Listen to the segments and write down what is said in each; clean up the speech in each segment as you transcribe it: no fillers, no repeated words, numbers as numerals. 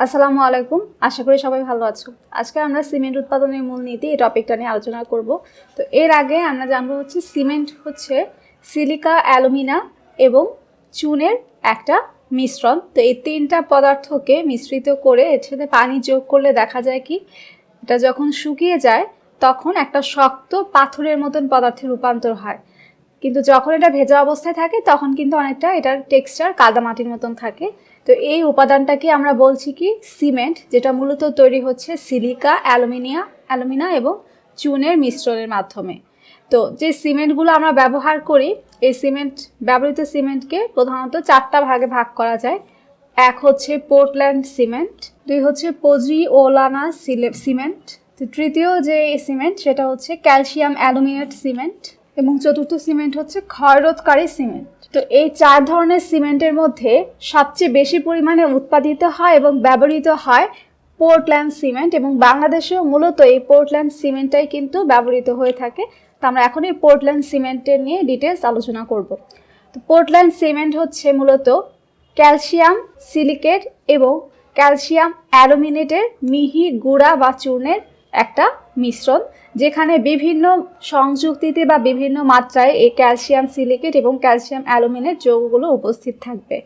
আসসালামু আলাইকুম, আশা করি সবাই ভালো আছো। আজকে আমরা সিমেন্ট উৎপাদনের মূলনীতি এই টপিকটা নিয়ে আলোচনা করব। তো এর আগে আমরা জানবো সিমেন্ট হচ্ছে সিলিকা, অ্যালুমিনা এবং চুনের একটা মিশ্রণ। তো এই তিনটা পদার্থকে মিশ্রিত করে এর সাথে পানি যোগ করলে দেখা যায় কি এটা যখন শুকিয়ে যায় তখন একটা শক্ত পাথরের মতন পদার্থে রূপান্তর হয়, কিন্তু যখন এটা ভেজা অবস্থায় থাকে তখন কিন্তু অনেকটা এটার টেক্সচার কাদামাটির মতন থাকে। তো এই উপাদানটাকে আমরা বলছি কি সিমেন্ট, যেটা মূলত তৈরি হচ্ছে সিলিকা, অ্যালুমিনা এবং চুনের মিশ্রণের মাধ্যমে। তো যে সিমেন্টগুলো আমরা ব্যবহার করি, এই ব্যবহৃত সিমেন্টকে প্রধানত চারটা ভাগে ভাগ করা যায়। এক হচ্ছে পোর্টল্যান্ড সিমেন্ট, দুই হচ্ছে পোজিওলানা সিমেন্ট, তো তৃতীয় যে সিমেন্ট সেটা হচ্ছে ক্যালসিয়াম অ্যালুমিনেট সিমেন্ট এবং চতুর্থ সিমেন্ট হচ্ছে ক্ষয়রোধকারী সিমেন্ট। তো এই চার ধরনের সিমেন্টের মধ্যে সবচেয়ে বেশি পরিমাণে উৎপাদিত হয় এবং ব্যবহৃত হয় পোর্টল্যান্ড সিমেন্ট, এবং বাংলাদেশেও মূলত এই পোর্টল্যান্ড সিমেন্টটাই কিন্তু ব্যবহৃত হয়ে থাকে। তো আমরা এখন এই পোর্টল্যান্ড সিমেন্টের নিয়ে ডিটেলস আলোচনা করব। তো পোর্টল্যান্ড সিমেন্ট হচ্ছে মূলত ক্যালসিয়াম সিলিকেট এবং ক্যালসিয়াম অ্যালুমিনেটের মিহি গুঁড়া বা চূর্ণের একটা মিশ্রণ, যেখানে বিভিন্ন সংযুক্তিতে বা বিভিন্ন মাত্রায় এই ক্যালসিয়াম সিলিকেট এবং ক্যালসিয়াম অ্যালুমিনেট যৌগগুলো উপস্থিত থাকবে।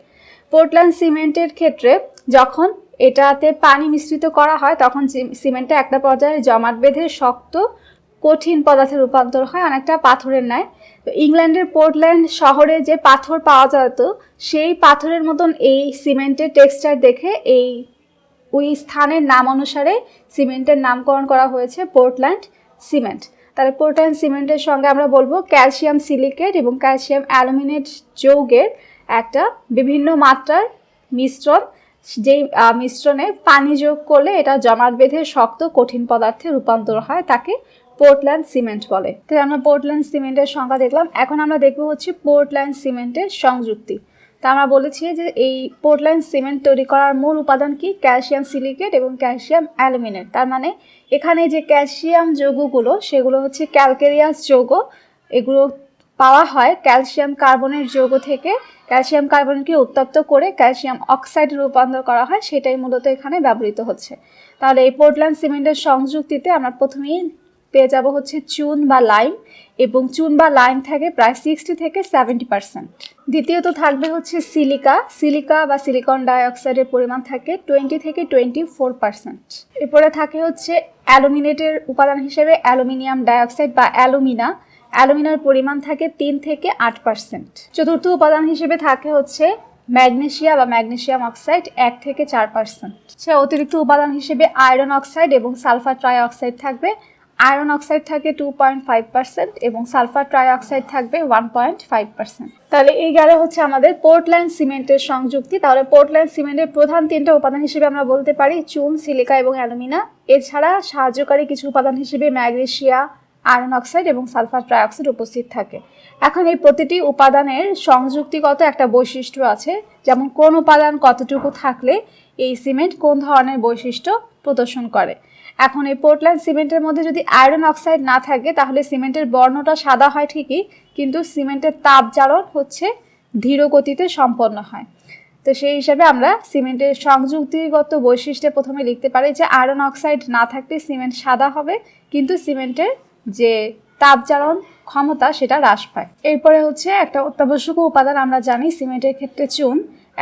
পোর্টল্যান্ড সিমেন্টের ক্ষেত্রে যখন এটাতে পানি মিশ্রিত করা হয় তখন সিমেন্টটা একটা পর্যায়ে জমাট বেঁধে শক্ত কঠিন পদার্থে রূপান্তর হয়, অনেকটা পাথরের ন্যায়। তো ইংল্যান্ডের পোর্টল্যান্ড শহরে যে পাথর পাওয়া যেত সেই পাথরের মতন এই সিমেন্টের টেক্সচার দেখে ওই স্থানের নাম অনুসারে সিমেন্টের নামকরণ করা হয়েছে পোর্টল্যান্ড সিমেন্ট। তাহলে পোর্টল্যান্ড সিমেন্টের সঙ্গে আমরা বলবো ক্যালসিয়াম সিলিকেট এবং ক্যালসিয়াম অ্যালুমিনেট যৌগের একটা বিভিন্ন মাত্রার মিশ্রণ, যেই মিশ্রণে পানি যোগ করলে এটা জমাট বেঁধে শক্ত কঠিন পদার্থে রূপান্তর হয়, তাকে পোর্টল্যান্ড সিমেন্ট বলে। তাই আমরা পোর্টল্যান্ড সিমেন্টের সংজ্ঞা দেখলাম। এখন আমরা দেখবো হচ্ছে পোর্টল্যান্ড সিমেন্টের সংযুক্তি। তা আমরা বলেছি যে এই পোর্টল্যান্ড সিমেন্ট তৈরি করার মূল উপাদান কি? ক্যালসিয়াম সিলিকেট এবং ক্যালসিয়াম অ্যালুমিনেট। তার মানে এখানে যে ক্যালসিয়াম যৌগগুলো সেগুলো হচ্ছে ক্যালকেরিয়াস যৌগ। এগুলো পাওয়া হয় ক্যালসিয়াম কার্বনের যৌগ থেকে। ক্যালসিয়াম কার্বনকে উত্তপ্ত করে ক্যালসিয়াম অক্সাইডে রূপান্তর করা হয়, সেটাই মূলত এখানে ব্যবহৃত হচ্ছে। তাহলে এই পোর্টল্যান্ড সিমেন্টের সংযুক্তিতে আমরা প্রথমেই পেয়ে যাব হচ্ছে চুন বা লাইম, এবং চুন বা লাইম থাকে প্রায় 60 থেকে 70%। দ্বিতীয়ত থাকবে হচ্ছে সিলিকা বা সিলিকন ডাইঅক্সাইডের পরিমাণ থাকে 20 থেকে 24%। এরপরে থাকে হচ্ছে অ্যালুমিনেটের উপাদান হিসেবে অ্যালুমিনিয়াম ডাইঅক্সাইড বা অ্যালুমিনার পরিমাণ থাকে 3 থেকে 8%। চতুর্থ উপাদান হিসেবে থাকে হচ্ছে ম্যাগনেসিয়াম অক্সাইড 1 থেকে 4%। সে অতিরিক্ত উপাদান হিসেবে আয়রন অক্সাইড এবং সালফার ট্রাই অক্সাইড থাকবে। আয়রন অক্সাইড থাকে 2.5% এবং সালফার ট্রাই অক্সাইড থাকবে 1.5%। তাহলে এই গেল হচ্ছে আমাদের পোর্টল্যান্ড সিমেন্টের সংযুক্তি। তাহলে পোর্টল্যান্ড সিমেন্টের প্রধান তিনটা উপাদান হিসেবে আমরা বলতে পারি চুন, সিলিকা এবং অ্যালুমিনা। এছাড়া সাহায্যকারী কিছু উপাদান হিসেবে ম্যাগনেসিয়াম, আয়রন অক্সাইড এবং সালফার ট্রাই অক্সাইড উপস্থিত থাকে। এখন এই প্রতিটি উপাদানের সংযুক্তিগত একটা বৈশিষ্ট্য আছে, যেমন কোন উপাদান কতটুকু থাকলে এই সিমেন্ট কোন ধরনের বৈশিষ্ট্য প্রদর্শন করে। এখন এই পোর্টল্যান্ড সিমেন্টের মধ্যে যদি আয়রন অক্সাইড না থাকে তাহলে সিমেন্টের বর্ণটা সাদা হয় ঠিকই, কিন্তু সিমেন্টের তাপ জারণ হচ্ছে ধীর গতিতে সম্পন্ন হয়। তো সেই হিসাবে আমরা সিমেন্টের সংযুক্তিগত বৈশিষ্ট্যে প্রথমে লিখতে পারি যে আয়রন অক্সাইড না থাকলে সিমেন্ট সাদা হবে, কিন্তু সিমেন্টের যে তাপ জারণ ক্ষমতা সেটা হ্রাস পায়। এরপরে হচ্ছে একটা অত্যাবশ্যক উপাদান আমরা জানি সিমেন্টের ক্ষেত্রে চুন।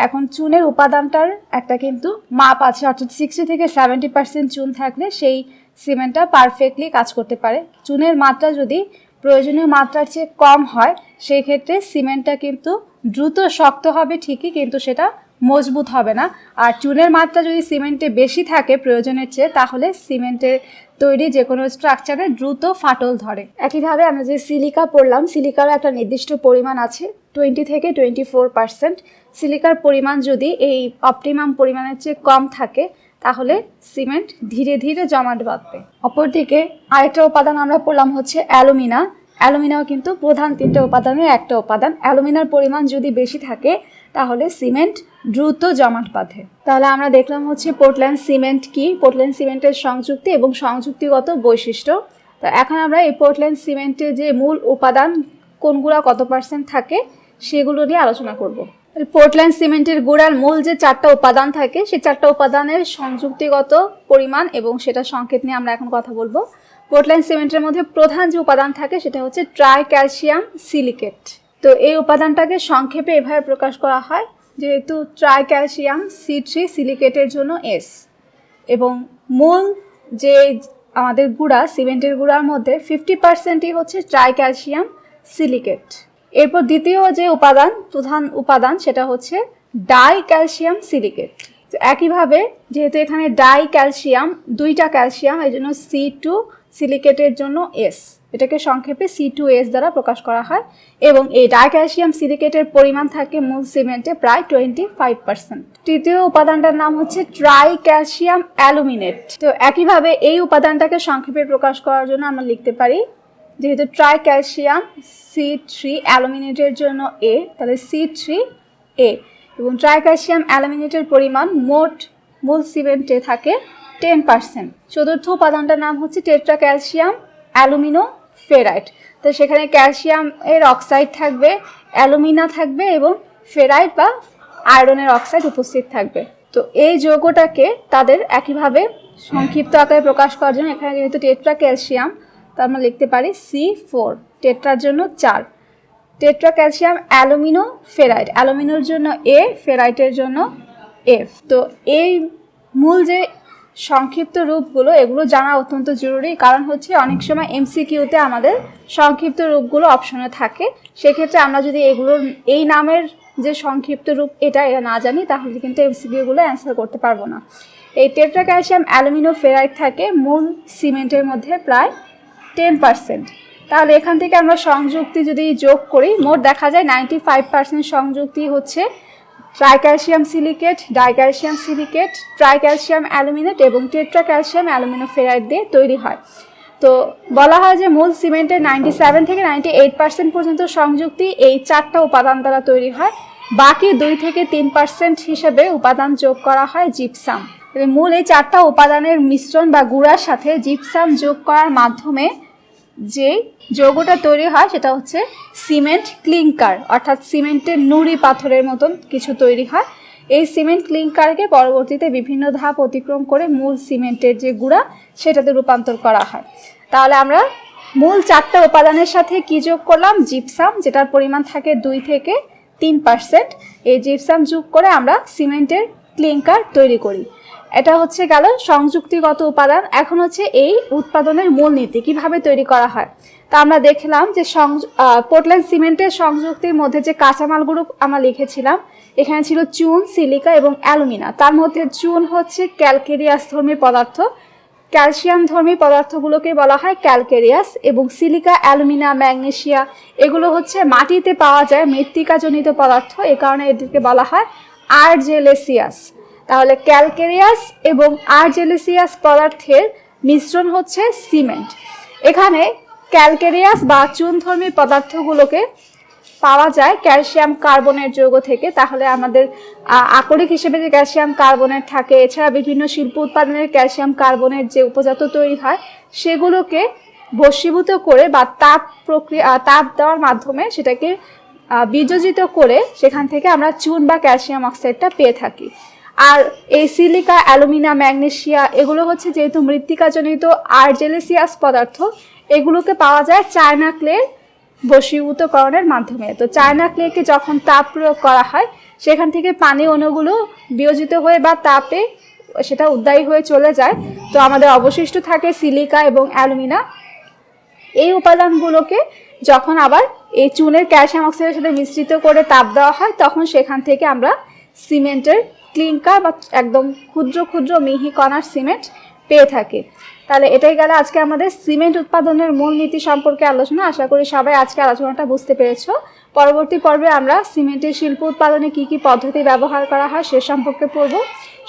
এখন চুনের উপাদানটার একটা কিন্তু মাপ আছে, অর্থাৎ 60 থেকে 70% চুন থাকলে সেই সিমেন্টটা পারফেক্টলি কাজ করতে পারে। চুনের মাত্রা যদি প্রয়োজনীয় মাত্রার চেয়ে কম হয় সেই ক্ষেত্রে সিমেন্টটা কিন্তু দ্রুত শক্ত হবে ঠিকই, কিন্তু সেটা মজবুত হবে না। আর চুনের মাত্রা যদি সিমেন্টে বেশি থাকে প্রয়োজনের চেয়ে, তাহলে সিমেন্টের তৈরি যে কোনো স্ট্রাকচারে দ্রুত ফাটল ধরে। একইভাবে আমরা যে সিলিকা পড়লাম, সিলিকারও একটা নির্দিষ্ট পরিমাণ আছে 20 থেকে 24%। সিলিকার পরিমাণ যদি এই অপটিমাম পরিমাণের চেয়ে কম থাকে তাহলে সিমেন্ট ধীরে ধীরে জমাট বাঁধবে। অপরদিকে আরেকটা উপাদান আমরা পড়লাম হচ্ছে অ্যালুমিনাও কিন্তু প্রধান তিনটা উপাদানের একটা উপাদান। অ্যালুমিনার পরিমাণ যদি বেশি থাকে তাহলে সিমেন্ট দ্রুত জমাট বাঁধে। তাহলে আমরা দেখলাম হচ্ছে পোর্টল্যান্ড সিমেন্ট কি, পোর্টল্যান্ড সিমেন্টের সংযুক্তি এবং সংযুক্তিগত বৈশিষ্ট্য। তো এখন আমরা এই পোর্টল্যান্ড সিমেন্টের যে মূল উপাদান কোনগুলো কত পার্সেন্ট থাকে সেগুলো নিয়ে আলোচনা করব। পোর্টল্যান্ড সিমেন্টের গুঁড়ার মূল যে 4টা উপাদান থাকে সেই 4টা উপাদানের সংযুক্তিগত পরিমাণ এবং সেটা সংকেত নিয়ে আমরা এখন কথা বলবো। পোর্টল্যান্ড সিমেন্টের মধ্যে প্রধান যে উপাদান থাকে সেটা হচ্ছে ট্রাই ক্যালসিয়াম সিলিকেট। তো এই উপাদানটাকে সংক্ষেপে এভাবে প্রকাশ করা হয়, যেহেতু ট্রাই ক্যালসিয়াম C3 সিলিকেটের জন্য S, এবং মূল যে আমাদের গুঁড়া সিমেন্টের গুঁড়ার মধ্যে 50%ই হচ্ছে ট্রাই ক্যালসিয়াম সিলিকেট। এরপর দ্বিতীয় যে প্রধান উপাদান সেটা হচ্ছে ডাই ক্যালসিয়াম সিলিকেট। তো একইভাবে যেহেতু এখানে ডাই ক্যালসিয়াম, 2টা ক্যালসিয়াম, এই জন্য C2 সিলিকেটের জন্য S, এটাকে সংক্ষেপে C2S দ্বারা প্রকাশ করা হয়। এবং এই ডাই ক্যালসিয়াম সিলিকেটের পরিমাণ থাকে মূল সিমেন্টে প্রায় 25%। তৃতীয় উপাদানটার নাম হচ্ছে ট্রাই ক্যালসিয়াম অ্যালুমিনেট। তো একইভাবে এই উপাদানটাকে সংক্ষেপে প্রকাশ করার জন্য আমরা লিখতে পারি, যেহেতু ট্রাই ক্যালসিয়াম C3 অ্যালুমিনেটের জন্য A, তাহলে C3A, এবং ট্রাই ক্যালসিয়াম অ্যালুমিনেটের পরিমাণ মোট মূল সিমেন্টে থাকে 10%। চতুর্থ উপাদানটার নাম হচ্ছে টেট্রা ক্যালসিয়াম অ্যালুমিনো ফেরাইট। তো সেখানে ক্যালসিয়াম এর অক্সাইড থাকবে, অ্যালুমিনা থাকবে এবং ফেরাইট বা আয়রনের অক্সাইড উপস্থিত থাকবে। তো এই যৌগটাকে তাদের একইভাবে সংক্ষিপ্ত আকারে প্রকাশ করার জন্য এখানে যেহেতু টেট্রা ক্যালসিয়াম, তো আমরা লিখতে পারি C4, টেট্রার জন্য 4, টেট্রা ক্যালসিয়াম অ্যালুমিনো ফেরাইট, অ্যালুমিনোর জন্য A, ফেরাইটের জন্য F। তো এই মূল যে সংক্ষিপ্ত রূপগুলো এগুলো জানা অত্যন্ত জরুরি, কারণ হচ্ছে অনেক সময় MCQতে আমাদের সংক্ষিপ্ত রূপগুলো অপশনে থাকে। সেক্ষেত্রে আমরা যদি এই নামের যে সংক্ষিপ্ত রূপ এটা না জানি তাহলে কিন্তু MCQগুলো অ্যান্সার করতে পারবো না। এই টেট্রা ক্যালসিয়াম অ্যালুমিনো ফেরাইট থাকে মূল সিমেন্টের মধ্যে প্রায় 10%। তাহলে এখান থেকে আমরা সংযুক্তি যদি যোগ করি, মোট দেখা যায় 95% সংযুক্তি হচ্ছে tri calcium silicate, di calcium silicate, tri calcium aluminate এবং টেট্রা ক্যালসিয়াম অ্যালুমিনো ফেরাইট দিয়ে তৈরি হয়। তো বলা হয় যে মূল সিমেন্টের 97 থেকে 98% পর্যন্ত সংযুক্তি এই 4টা উপাদান দ্বারা তৈরি হয়। বাকি 2 থেকে 3% হিসেবে উপাদান যোগ করা হয় জিপসাম। মূল এই 4টা উপাদানের মিশ্রণ বা গুঁড়ার সাথে জিপসাম যোগ করার মাধ্যমে যে যৌগটা তৈরি হয় সেটা হচ্ছে সিমেন্ট ক্লিংকার, অর্থাৎ সিমেন্টের নুড়ি পাথরের মতন কিছু তৈরি হয়। এই সিমেন্ট ক্লিংকারকে পরবর্তীতে বিভিন্ন ধাপ অতিক্রম করে মূল সিমেন্টের যে গুঁড়া সেটাতে রূপান্তর করা হয়। তাহলে আমরা মূল 4টা উপাদানের সাথে কি যোগ করলাম? জিপসাম, যেটার পরিমাণ থাকে 2 থেকে 3%। এই জিপসাম যোগ করে আমরা সিমেন্টের ক্লিংকার তৈরি করি। এটা হচ্ছে গেল সংযুক্তিগত উপাদান। এখন হচ্ছে এই উৎপাদনের মূলনীতি কিভাবে তৈরি করা হয় তা আমরা দেখলাম যে পোর্টল্যান্ড সিমেন্টের সংযুক্তির মধ্যে যে কাঁচামালগুলো আমরা লিখেছিলাম, এখানে ছিল চুন, সিলিকা এবং অ্যালুমিনা। তার মধ্যে চুন হচ্ছে ক্যালকেরিয়াস ধর্মী পদার্থ, ক্যালসিয়াম ধর্মী পদার্থগুলোকে বলা হয় ক্যালকেরিয়াস, এবং সিলিকা, অ্যালুমিনা, ম্যাগনেসিয়া এগুলো হচ্ছে মাটিতে পাওয়া যায় মৃত্তিকাজনিত পদার্থ, এ কারণে এদেরকে বলা হয় আর্জেলেসিয়াস। তাহলে ক্যালকেরিয়াস এবং আর্জেলেসিয়াস পদার্থের মিশ্রণ হচ্ছে সিমেন্ট। এখানে ক্যালকেরিয়াস বা চুনধর্মী পদার্থগুলোকে পাওয়া যায় ক্যালসিয়াম কার্বনের যৌগ থেকে। তাহলে আমাদের আকরিক হিসেবে যে ক্যালসিয়াম কার্বনেট থাকে, এছাড়া বিভিন্ন শিল্প উৎপাদনের ক্যালসিয়াম কার্বনের যে উপজাত তৈরি হয় সেগুলোকে ভস্মীভূত করে বা তাপ দেওয়ার মাধ্যমে সেটাকে বিযোজিত করে সেখান থেকে আমরা চুন বা ক্যালসিয়াম অক্সাইডটা পেয়ে থাকি। আর এই সিলিকা, অ্যালুমিনা, ম্যাগনেসিয়া এগুলো হচ্ছে যেহেতু মৃত্তিকাজনিত আর্জেলেসিয়াস পদার্থ, এগুলোকে পাওয়া যায় চায়না ক্লের বশীভূতকরণের মাধ্যমে। তো চায়না ক্লেকে যখন তাপ প্রয়োগ করা হয় সেখান থেকে পানি অণুগুলো বিয়োজিত হয়ে বা তাপে সেটা উদ্বায়ী হয়ে চলে যায়। তো আমাদের অবশিষ্ট থাকে সিলিকা এবং অ্যালুমিনা। এই উপাদানগুলোকে যখন আবার এই চুনের ক্যালসিয়াম অক্সাইডের সাথে মিশ্রিত করে তাপ দেওয়া হয় তখন সেখান থেকে আমরা সিমেন্টের ক্লিংকার বা একদম ক্ষুদ্র ক্ষুদ্র মিহি কণার সিমেন্ট পেয়ে থাকি। তাহলে এটাই গেল আজকে আমাদের সিমেন্ট উৎপাদনের মূলনীতি সম্পর্কে আলোচনা। আশা করি সবাই আজকে আলোচনাটা বুঝতে পেরেছো। পরবর্তী পর্বে আমরা সিমেন্টের শিল্প উৎপাদনে কি কি পদ্ধতি ব্যবহার করা হয় সে সম্পর্কে পড়ব।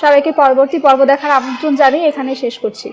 সবাইকে পরবর্তী পর্ব দেখার আমন্ত্রণ জানিয়ে এখানে শেষ করছি।